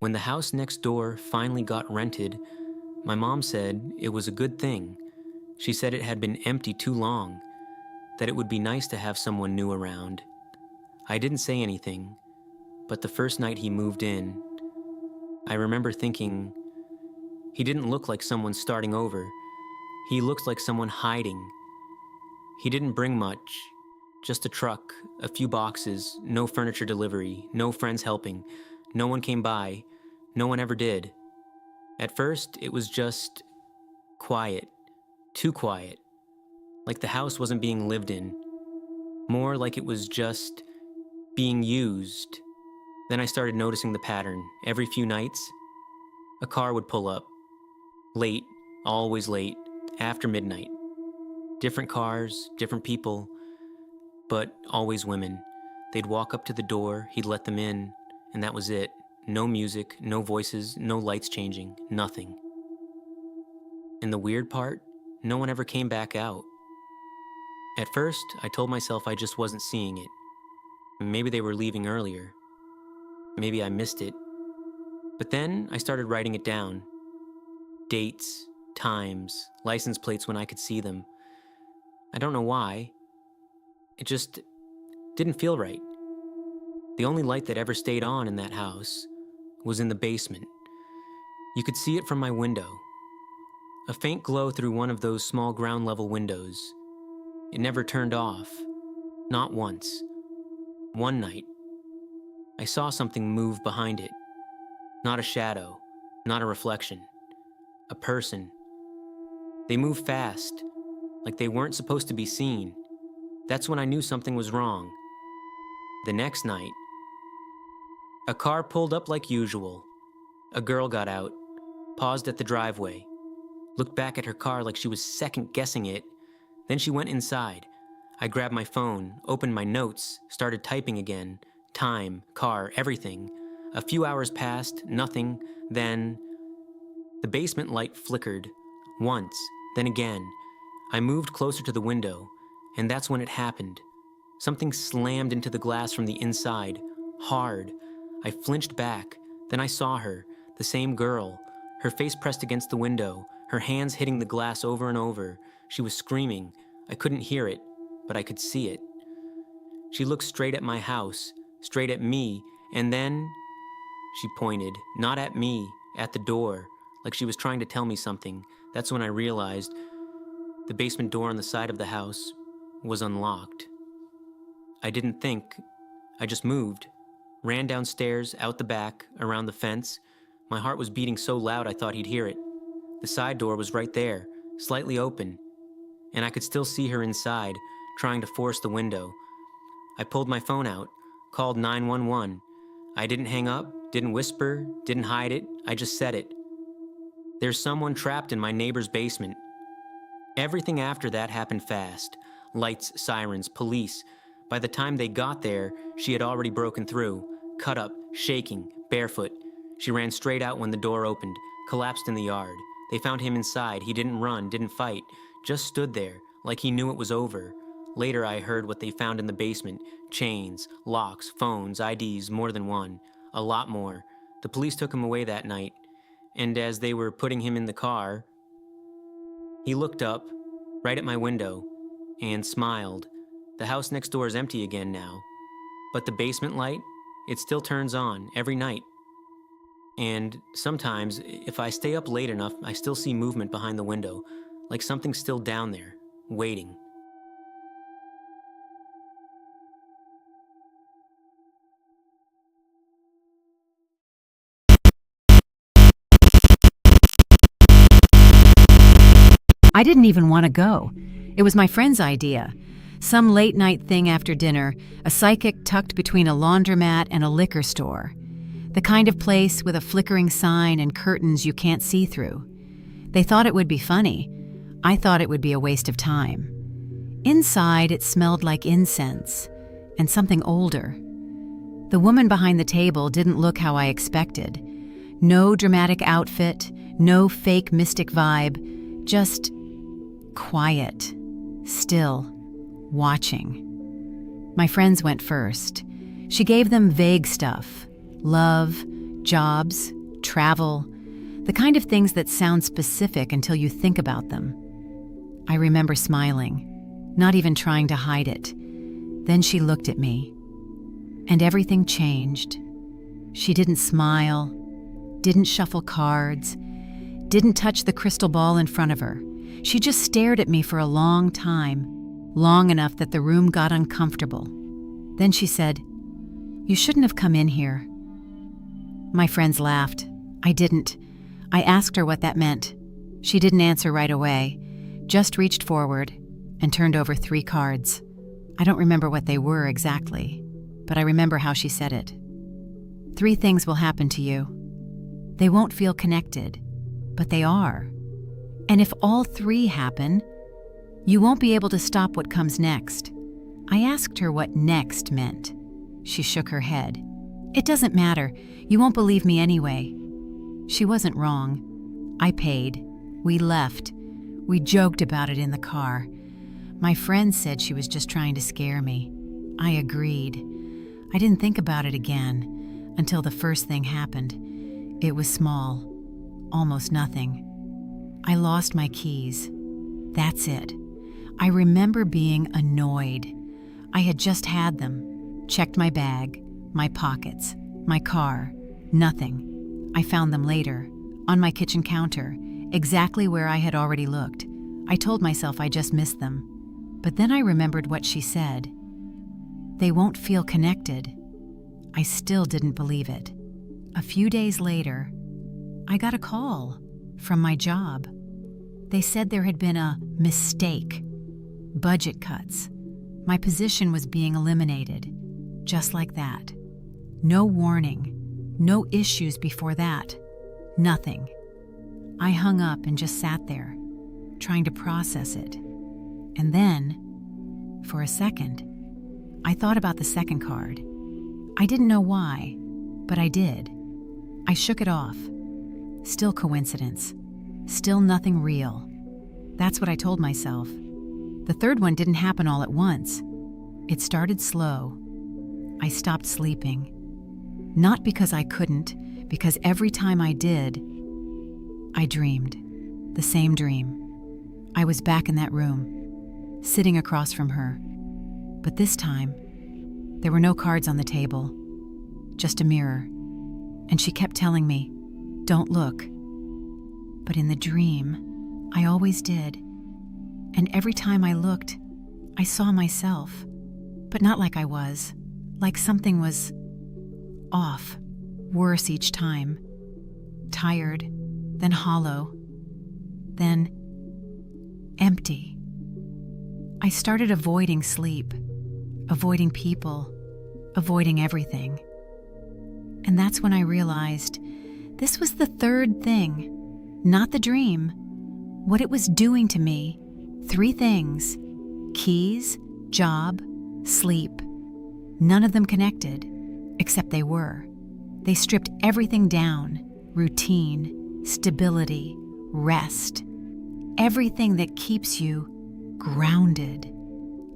When the house next door finally got rented, my mom said it was a good thing. She said it had been empty too long, that it would be nice to have someone new around. I didn't say anything, but the first night he moved in, I remember thinking, he didn't look like someone starting over. He looked like someone hiding. He didn't bring much, just a truck, a few boxes, no furniture delivery, no friends helping. No one came by. No one ever did. At first, it was just quiet, too quiet, like the house wasn't being lived in. More like it was just being used. Then I started noticing the pattern. Every few nights, a car would pull up. Late, always late, after midnight. Different cars, different people, but always women. They'd walk up to the door, he'd let them in, and that was it. No music, no voices, no lights changing, nothing. And the weird part, no one ever came back out. At first, I told myself I just wasn't seeing it. Maybe they were leaving earlier. Maybe I missed it. But then I started writing it down. Dates, times, license plates when I could see them. I don't know why. It just didn't feel right. The only light that ever stayed on in that house was in the basement. You could see it from my window. A faint glow through one of those small ground-level windows. It never turned off. Not once. One night, I saw something move behind it. Not a shadow, not a reflection. A person. They moved fast, like they weren't supposed to be seen. That's when I knew something was wrong. The next night, a car pulled up like usual. A girl got out, paused at the driveway, looked back at her car like she was second-guessing it. Then she went inside. I grabbed my phone, opened my notes, started typing again. Time, car, everything. A few hours passed, nothing. Then the basement light flickered. Once, then again. I moved closer to the window, and that's when it happened. Something slammed into the glass from the inside, hard. I flinched back. Then I saw her, the same girl, her face pressed against the window, her hands hitting the glass over and over. She was screaming. I couldn't hear it, but I could see it. She looked straight at my house, straight at me, and then she pointed, not at me, at the door, like she was trying to tell me something. That's when I realized the basement door on the side of the house was unlocked. I didn't think. I just moved. Ran downstairs, out the back, around the fence. My heart was beating so loud I thought he'd hear it. The side door was right there, slightly open, and I could still see her inside, trying to force the window. I pulled my phone out, called 911. I didn't hang up, didn't whisper, didn't hide it. I just said it. There's someone trapped in my neighbor's basement. Everything after that happened fast. Lights, sirens, police. By the time they got there, she had already broken through, cut up, shaking, barefoot. She ran straight out when the door opened, collapsed in the yard. They found him inside. He didn't run, didn't fight, just stood there, like he knew it was over. Later I heard what they found in the basement. Chains, locks, phones, IDs, more than one. A lot more. The police took him away that night, and as they were putting him in the car, he looked up, right at my window, and smiled. The house next door is empty again now, but the basement light, it still turns on every night. And sometimes, if I stay up late enough, I still see movement behind the window, like something's still down there, waiting. I didn't even want to go. It was my friend's idea. Some late-night thing after dinner, a psychic tucked between a laundromat and a liquor store. The kind of place with a flickering sign and curtains you can't see through. They thought it would be funny. I thought it would be a waste of time. Inside, it smelled like incense and something older. The woman behind the table didn't look how I expected. No dramatic outfit, no fake mystic vibe, just quiet, still, watching. My friends went first. She gave them vague stuff. Love, jobs, travel, the kind of things that sound specific until you think about them. I remember smiling, not even trying to hide it. Then she looked at me, and everything changed. She didn't smile, didn't shuffle cards, didn't touch the crystal ball in front of her. She just stared at me for a long time, long enough that the room got uncomfortable. Then she said, "You shouldn't have come in here." My friends laughed. I didn't. I asked her what that meant. She didn't answer right away, just reached forward and turned over 3 cards. I don't remember what they were exactly, but I remember how she said it. 3 things will happen to you. They won't feel connected, but they are. And if all 3 happen, you won't be able to stop what comes next. I asked her what next meant. She shook her head. "It doesn't matter. You won't believe me anyway." She wasn't wrong. I paid. We left. We joked about it in the car. My friend said she was just trying to scare me. I agreed. I didn't think about it again until the first thing happened. It was small, almost nothing. I lost my keys. That's it. I remember being annoyed. I had just had them. Checked my bag, my pockets, my car. Nothing. I found them later, on my kitchen counter, exactly where I had already looked. I told myself I just missed them. But then I remembered what she said. They won't feel connected. I still didn't believe it. A few days later, I got a call from my job. They said there had been a mistake. Budget cuts. My position was being eliminated. Just like that. No warning. No issues before that. Nothing. I hung up and just sat there, trying to process it. And then, for a second, I thought about the second card. I didn't know why, but I did. I shook it off. Still coincidence. Still nothing real. That's what I told myself. The third one didn't happen all at once. It started slow. I stopped sleeping. Not because I couldn't, because every time I did, I dreamed. The same dream. I was back in that room, sitting across from her. But this time, there were no cards on the table, just a mirror. And she kept telling me, "Don't look." But in the dream, I always did. And every time I looked, I saw myself. But not like I was. Like something was off. Worse each time. Tired, then hollow, then empty. I started avoiding sleep, avoiding people, avoiding everything. And that's when I realized this was the third thing, not the dream. What it was doing to me, 3 things: keys, job, sleep. None of them connected, except they were. They stripped everything down: routine, stability, rest. Everything that keeps you grounded.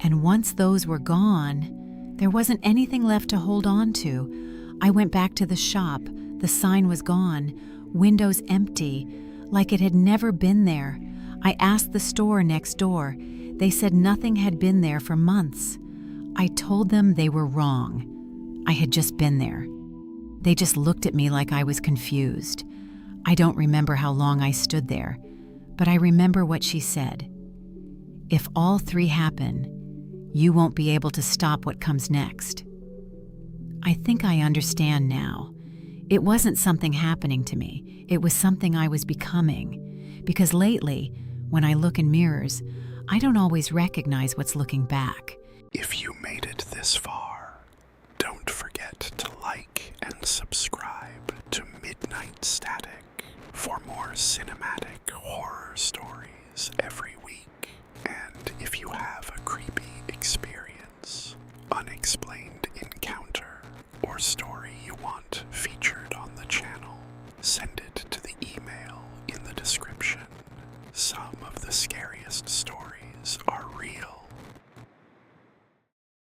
And once those were gone, there wasn't anything left to hold on to. I went back to the shop. The sign was gone, windows empty, like it had never been there. I asked the store next door. They said nothing had been there for months. I told them they were wrong. I had just been there. They just looked at me like I was confused. I don't remember how long I stood there, but I remember what she said. If all 3 happen, you won't be able to stop what comes next. I think I understand now. It wasn't something happening to me. It was something I was becoming. Because lately, when I look in mirrors, I don't always recognize what's looking back. If you made it this far, don't forget to like and subscribe to Midnight Static for more cinematic horror stories every week. And if you have a creepy experience, unexplained encounter, or story you want featured on the channel, send it to the email in the description. Some of the scariest stories